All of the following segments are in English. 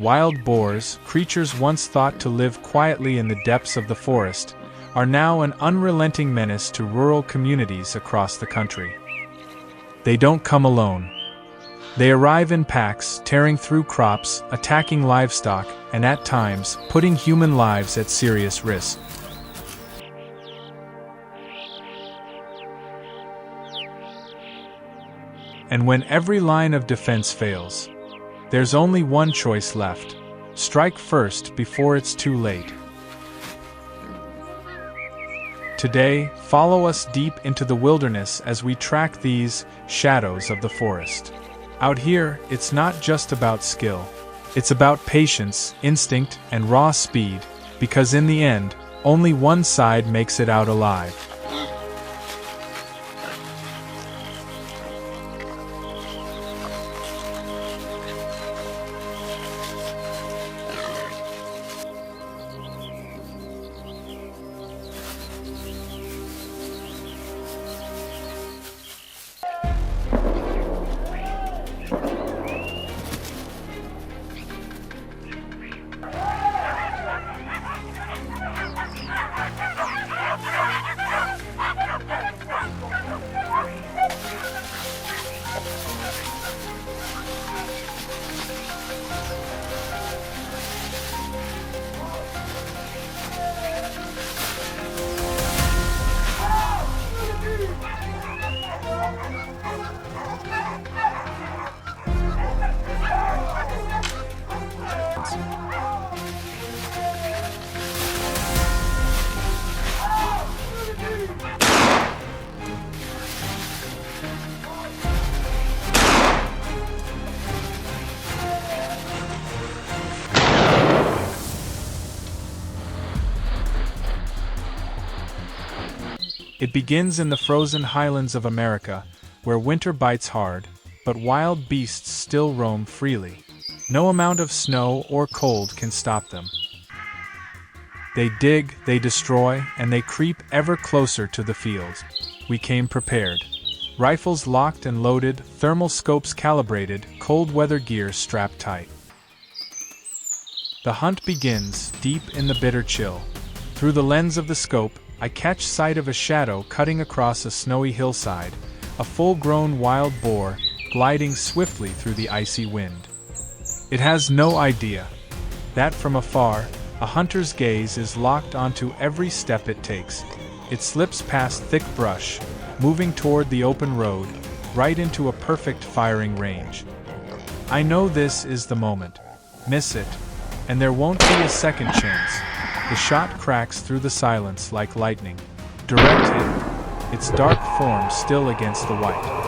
Wild boars, creatures once thought to live quietly in the depths of the forest, are now an unrelenting menace to rural communities across the country. They don't come alone. They arrive in packs, tearing through crops, attacking livestock, and at times, putting human lives at serious risk. And when every line of defense fails, there's only one choice left: strike first before it's too late. Today, follow us deep into the wilderness as we track these shadows of the forest. Out here, it's not just about skill. It's about patience, instinct, and raw speed, because in the end, only one side makes it out alive. It begins in the frozen highlands of America, where winter bites hard, but wild beasts still roam freely. No amount of snow or cold can stop them. They dig, they destroy, and they creep ever closer to the field. We came prepared. Rifles locked and loaded, thermal scopes calibrated, cold weather gear strapped tight. The hunt begins, deep in the bitter chill. Through the lens of the scope, I catch sight of a shadow cutting across a snowy hillside, a full-grown wild boar, gliding swiftly through the icy wind. It has no idea that from afar, a hunter's gaze is locked onto every step it takes. It slips past thick brush, moving toward the open road, right into a perfect firing range. I know this is the moment. Miss it, and there won't be a second chance. The shot cracks through the silence like lightning. Direct hit, its dark form still against the white.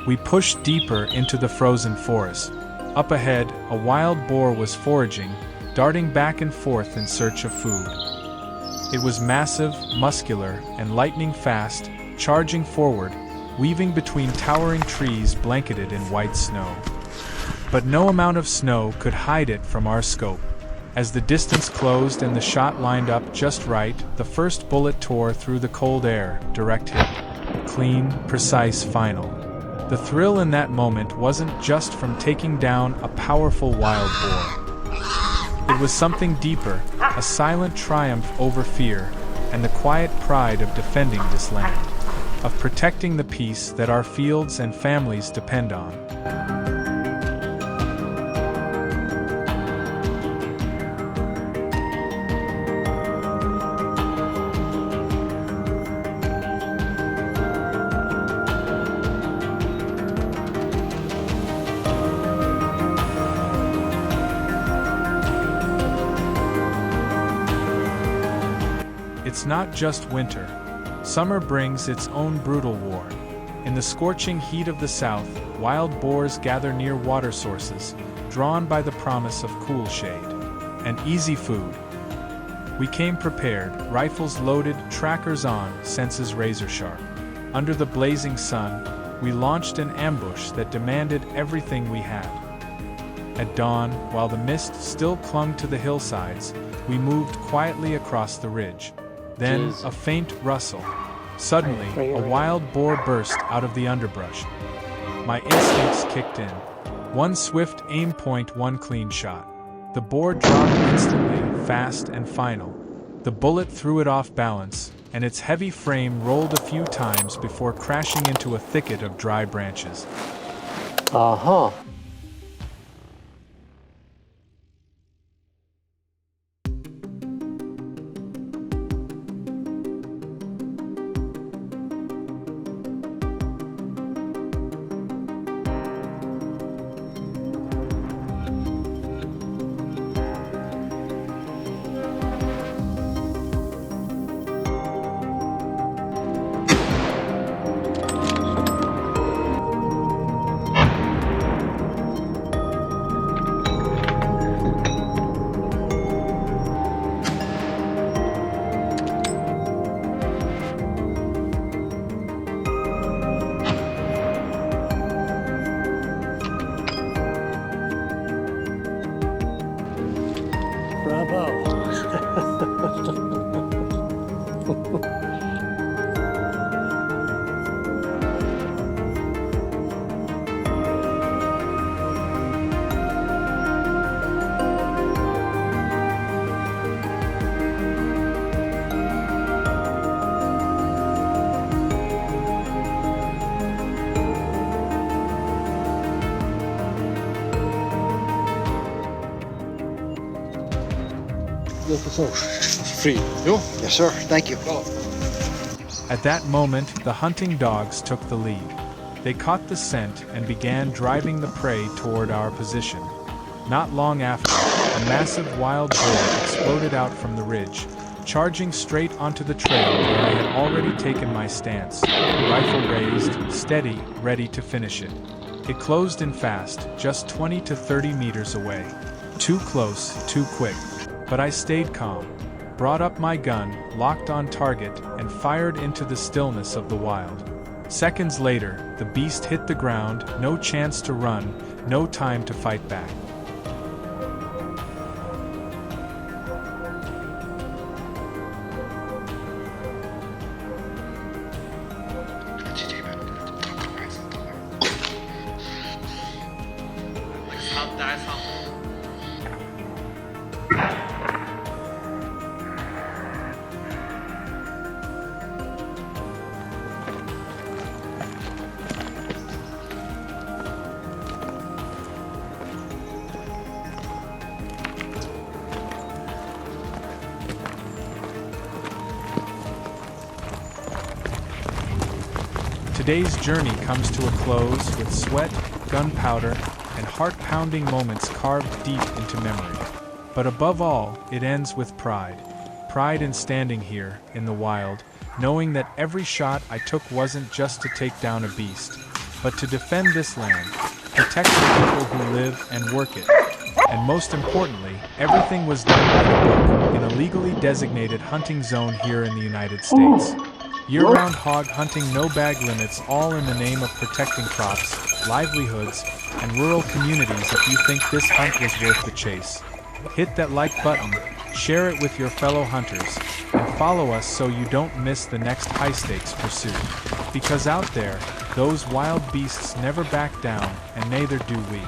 We pushed deeper into the frozen forest. Up ahead, a wild boar was foraging, darting back and forth in search of food. It was massive, muscular, and lightning fast, charging forward, weaving between towering trees blanketed in white snow. But no amount of snow could hide it from our scope. As the distance closed and the shot lined up just right, the first bullet tore through the cold air, direct hit. Clean, precise, final. The thrill in that moment wasn't just from taking down a powerful wild boar. It was something deeper, a silent triumph over fear, and the quiet pride of defending this land, of protecting the peace that our fields and families depend on. It's not just winter. Summer brings its own brutal war. In the scorching heat of the south, wild boars gather near water sources, drawn by the promise of cool shade and easy food. We came prepared, rifles loaded, trackers on, senses razor sharp. Under the blazing sun, we launched an ambush that demanded everything we had. At dawn, while the mist still clung to the hillsides, we moved quietly across the ridge. Then, a faint rustle. Suddenly, a wild boar burst out of the underbrush. My instincts kicked in. One swift aim point, one clean shot. The boar dropped instantly, fast and final. The bullet threw it off balance, and its heavy frame rolled a few times before crashing into a thicket of dry branches. Uh-huh. Free. You? Yes, sir. Thank you. At that moment, the hunting dogs took the lead. They caught the scent and began driving the prey toward our position. Not long after, a massive wild boar exploded out from the ridge, charging straight onto the trail where I had already taken my stance, rifle raised, steady, ready to finish it. It closed in fast, just 20 to 30 meters away. Too close, too quick. But I stayed calm, brought up my gun, locked on target, and fired into the stillness of the wild. Seconds later, the beast hit the ground, no chance to run, no time to fight back. Today's journey comes to a close with sweat, gunpowder, and heart-pounding moments carved deep into memory. But above all, it ends with pride. Pride in standing here, in the wild, knowing that every shot I took wasn't just to take down a beast, but to defend this land, protect the people who live and work it. And most importantly, everything was done by the book, in a legally designated hunting zone here in the United States. Year-round hog hunting, no bag limits, all in the name of protecting crops, livelihoods, and rural communities. If you think this hunt was worth the chase, hit that like button, share it with your fellow hunters, and Follow us so you don't miss the next high-stakes pursuit. Because out there, those wild beasts never back down, and neither do we.